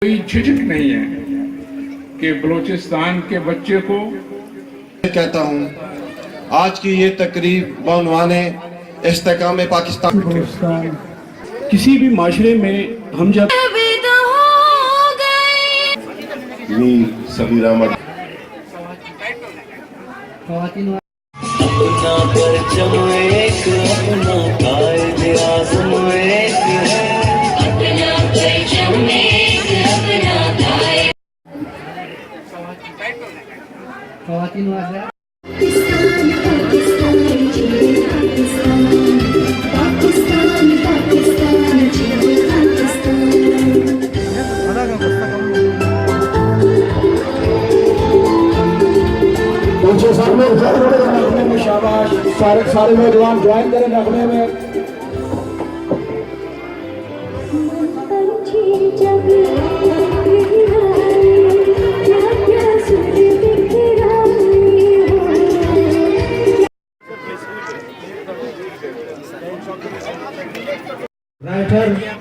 कोई झिझक नहीं है कि बलूचिस्तान के बच्चे को कहता हूँ आज की ये तकरीब बउनवाने इस्तेकाम पाकिस्तान किसी भी माशरे में हम जब सभी रहमत शाबाश सारे नौजवान ज्वाइन करें नगमे में। राइटर